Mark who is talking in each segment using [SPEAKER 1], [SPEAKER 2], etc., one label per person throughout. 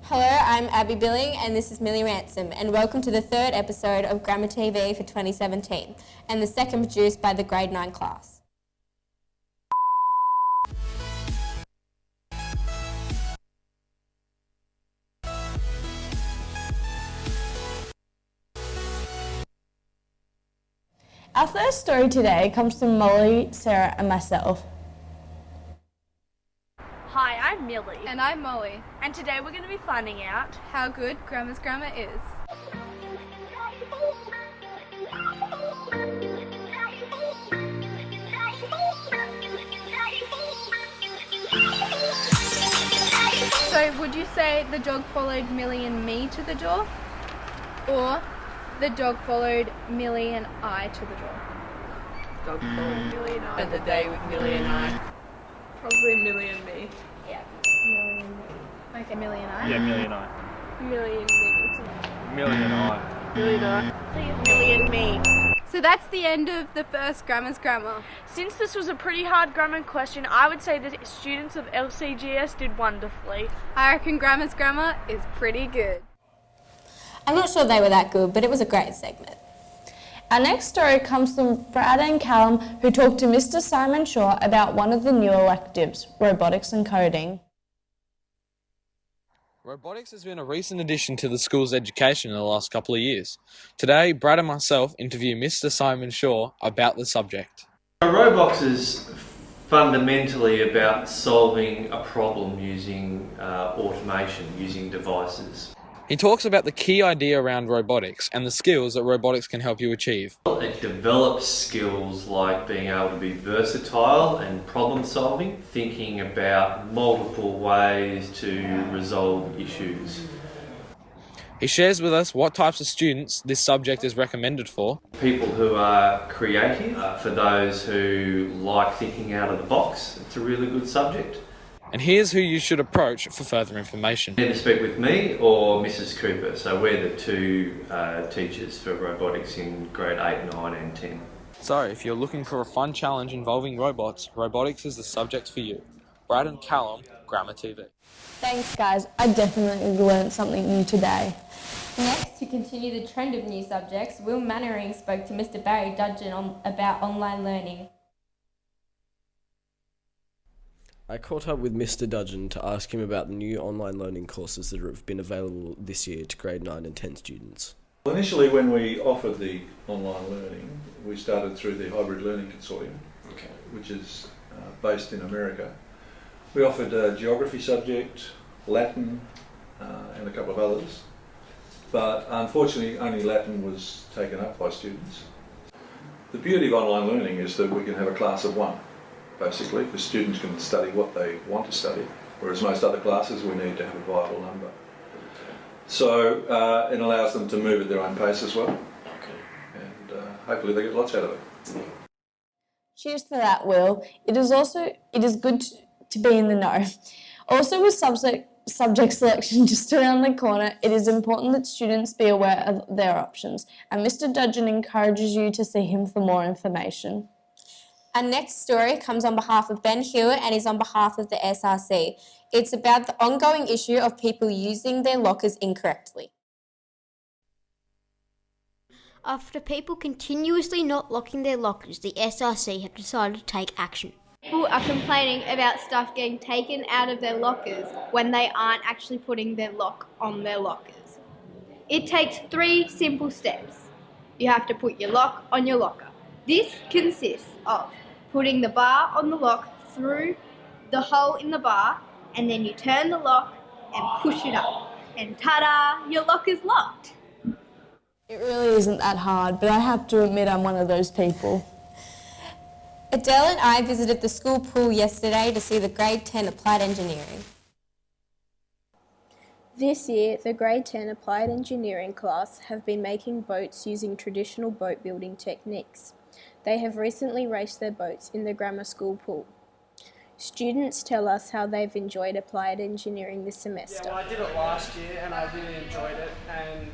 [SPEAKER 1] Hello, I'm Abby Billing and this is Millie Ransom, and welcome to the third episode of Grammar TV for 2017 and the second produced by the Grade 9 class.
[SPEAKER 2] Our first story today comes from Molly, Sarah and myself.
[SPEAKER 3] Hi, I'm Millie.
[SPEAKER 4] And I'm Molly.
[SPEAKER 3] And today we're going to be finding out
[SPEAKER 4] How good Grandma's grammar is. So would you say the dog followed Millie and me to the door? Or the dog followed Millie and I to the door?
[SPEAKER 5] Dog followed Millie and I. And the day with Millie and I. Probably Millie and me.
[SPEAKER 4] Yeah, Millie and me. Okay, Millie and I?
[SPEAKER 6] Yeah, Millie and I.
[SPEAKER 5] Millie and me.
[SPEAKER 6] Millie and I.
[SPEAKER 5] Millie and I. Please, Millie and me.
[SPEAKER 4] So that's the end of the first Grandma's Grammar.
[SPEAKER 3] since this was a pretty hard grammar question, I would say the students of LCGS did wonderfully.
[SPEAKER 4] I reckon Grandma's Grammar is pretty good.
[SPEAKER 1] I'm not sure they were that good, but it was a great segment.
[SPEAKER 2] Our next story comes from Brad and Callum, who talked to Mr. Simon Shaw about one of the new electives, robotics and coding.
[SPEAKER 7] Robotics has been a recent addition to the school's education in the last couple of years. Today, Brad and myself interview Mr. Simon Shaw about the subject.
[SPEAKER 8] Robotics is fundamentally about solving a problem using automation, using devices.
[SPEAKER 7] He talks about the key idea around robotics and the skills that robotics can help you achieve.
[SPEAKER 8] It develops skills like being able to be versatile and problem solving, thinking about multiple ways to resolve issues.
[SPEAKER 7] He shares with us what types of students this subject is recommended for.
[SPEAKER 8] People who are creative, for those who like thinking out of the box, it's a really good subject.
[SPEAKER 7] And here's who you should approach for further information.
[SPEAKER 8] Either speak with me or Mrs. Cooper, so we're the two teachers for robotics in grade 8, 9 and 10.
[SPEAKER 7] So, if you're looking for a fun challenge involving robots, robotics is the subject for you. Brad and Callum, Grammar TV.
[SPEAKER 2] Thanks guys, I definitely learned something new today.
[SPEAKER 1] Next, to continue the trend of new subjects, Will Mannering spoke to Mr. Barry Dudgeon about online learning.
[SPEAKER 9] I caught up with Mr. Dudgeon to ask him about the new online learning courses that have been available this year to grade 9 and 10 students.
[SPEAKER 10] Well, initially when we offered the online learning, we started through the Hybrid Learning Consortium, which is based in America. We offered a geography subject, Latin, and a couple of others, but unfortunately only Latin was taken up by students. The beauty of online learning is that we can have a class of one. Basically, the students can study what they want to study, whereas most other classes we need to have a viable number. So it allows them to move at their own pace as well, and hopefully they get lots out of it.
[SPEAKER 2] Cheers to that, Will. It is good to be in the know. Also, with subject selection just around the corner, it is important that students be aware of their options, and Mr. Dudgeon encourages you to see him for more information.
[SPEAKER 1] Our next story comes on behalf of Ben Hewitt and is on behalf of the SRC. It's about the ongoing issue of people using their lockers incorrectly.
[SPEAKER 11] After people continuously not locking their lockers, the SRC have decided to take action.
[SPEAKER 4] People are complaining about stuff getting taken out of their lockers when they aren't actually putting their lock on their lockers. It takes 3 simple steps. You have to put your lock on your locker. This consists of putting the bar on the lock through the hole in the bar, and then you turn the lock and push it up. And ta-da, your lock is locked.
[SPEAKER 2] It really isn't that hard, but I have to admit I'm one of those people.
[SPEAKER 1] Adele and I visited the school pool yesterday to see the grade 10 applied engineering.
[SPEAKER 12] This year, the grade 10 applied engineering class have been making boats using traditional boat building techniques. They have recently raced their boats in the grammar school pool. Students tell us how they've enjoyed applied engineering this semester.
[SPEAKER 13] Yeah, well, I did it last year and I really enjoyed it, and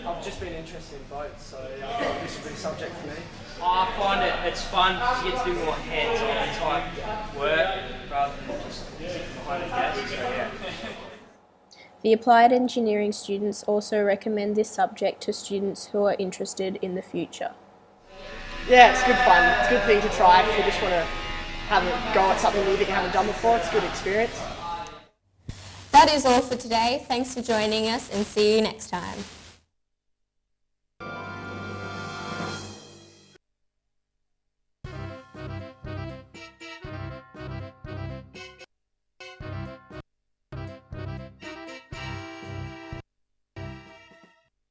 [SPEAKER 13] I've just been interested in boats, so I thought this would be a subject for me.
[SPEAKER 14] I find it's fun because you get to do more hands-on type work rather than just sitting behind a desk, so yeah.
[SPEAKER 12] The applied engineering students also recommend this subject to students who are interested in the future.
[SPEAKER 13] Yeah, it's good fun. It's a good thing to try if you just want to have a go at something new that you haven't done before. It's a good experience.
[SPEAKER 1] That is all for today. Thanks for joining us and see you next time.